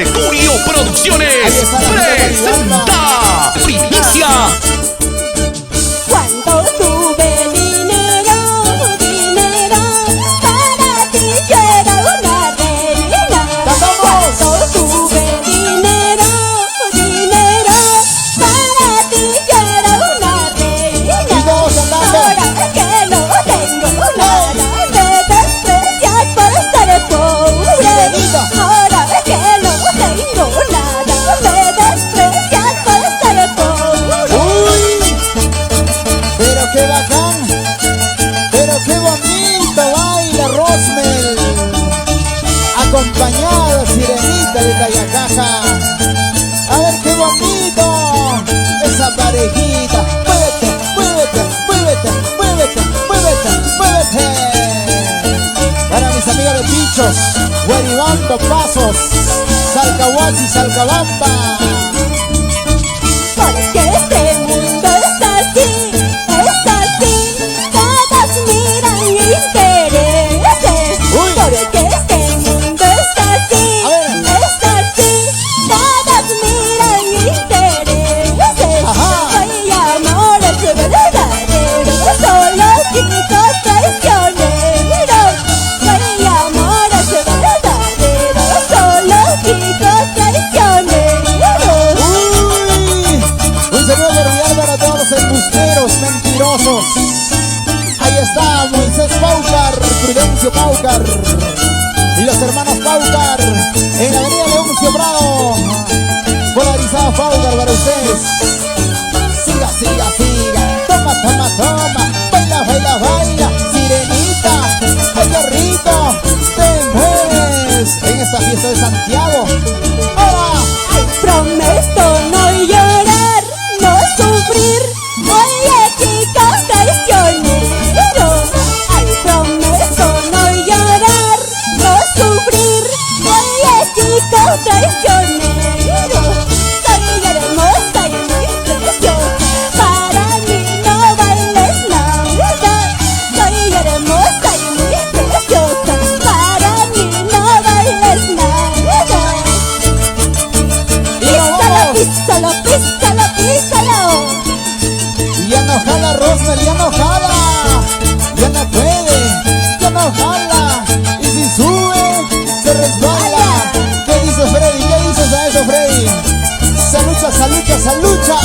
Mercurio Producciones presenta Primicia. Cuando tuve dinero, dinero, para ti yo era una reina. Cuando tuve dinero, dinero, para ti yo era una reina. Ahora que no tengo nada, me desprecias por ser pobre. Ahora que no tengo nada, me desprecias por ser pobre. ¡Uy! Pero qué bacán, pero qué bonito baila Rosmel, acompañada Sirenita de Tayacaja. A ver qué bonito esa parejita. Muévete, muévete, muévete, muévete, muévete, muévete. Para mis amigos de Pichos, Guaribambo, Pasos, Salcahuasi, Salcabamba. Porque este mundo es así, todos miran intereses. Uy. Porque este mundo es así, todos miran intereses. Ajá. Hay amores verdaderos, solo chicos traicioneros. Hay amores verdaderos, solo chicos traicioneros. ¡Uy! Un saludo cordial para todos los embusteros mentirosos. Ahí está Moisés Paucar, Prudencio Paucar y los hermanos Paucar en la avenida Leoncio Prado. Polarizado Paucar para ustedes. Siga, siga, siga. Toma, toma, toma. Baila, baila, baila. Sirenita, ay qué rico te mueves en esta fiesta de Santiago. ¡Hola! Prometo no llorar, no sufrir. Oye, chicos traicioneros. Ay, prometo no llorar, no sufrir. Oye, chicos traicioneros. Soy hermosa y muy preciosa, para mí no vales nada. Soy hermosa y muy preciosa, para mí no vales nada. Písalo, písalo, písalo. Ya no jala Rosmel, ya no jala. Ya no puede, ya no jala. Y si sube, se resbala. ¿Qué dices, Freddy? ¿Qué dices a eso, Freddy? Salucha, salucha, salucha.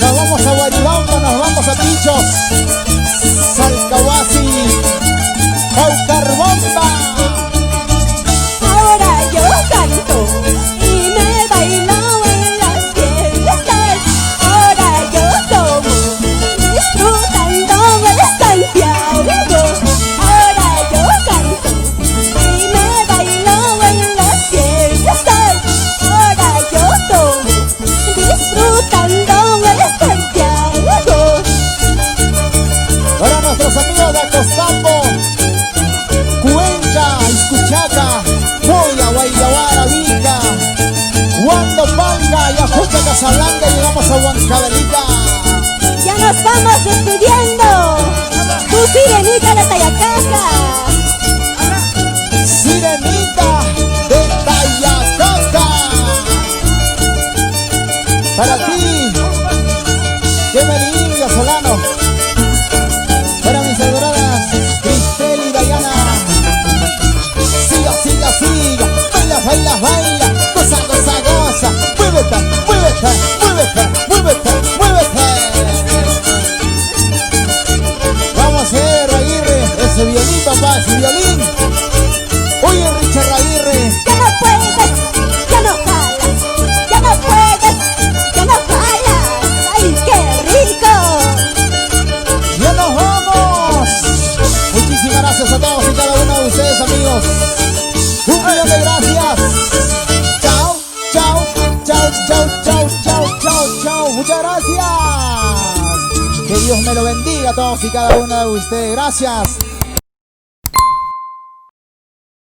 Nos vamos a Guaribamba, nos vamos a Pichos, Salcahuasi, Paucarbomba. Ahora yo canto y me bailo en las fiestas. Ahora yo tomo, disfrutando de Santiago. Ahora yo canto y me bailo en las fiestas. Ahora yo tomo, disfrutando de Santiago. Para nuestros amigos de Acostambo, Cuenca, Iscuchaca, Moya, Guayabara, Vica, Huandopalga, Yajuca, Casablanca, llegamos a Huancavelica. Ya nos vamos despidiendo. Tu Sirenita de Tayacaja. Sirenita de Tayacaca. Para ti, que me Solano. Para mis adoradas Cristel y Dayana. Siga, siga, siga. Baila, baila, baila. Goza, goza, goza. Muévete, muévete, muévete, muévete, muévete. Vamos a hacer, Aguirre, ese violín, papá, ese violín. Oye, Richard Aguirre. Ya no puedes, ya no jalas. Ya no puedes, ya no jalas. ¡Ay, qué rico! ¡Ya nos vamos! Muchísimas gracias a todos y cada uno de ustedes, amigos. Un millón de gracias. Chao, chao, chao, chao, chao, chao, chao, chao. Muchas gracias. Que Dios me lo bendiga a todos y cada uno de ustedes. Gracias.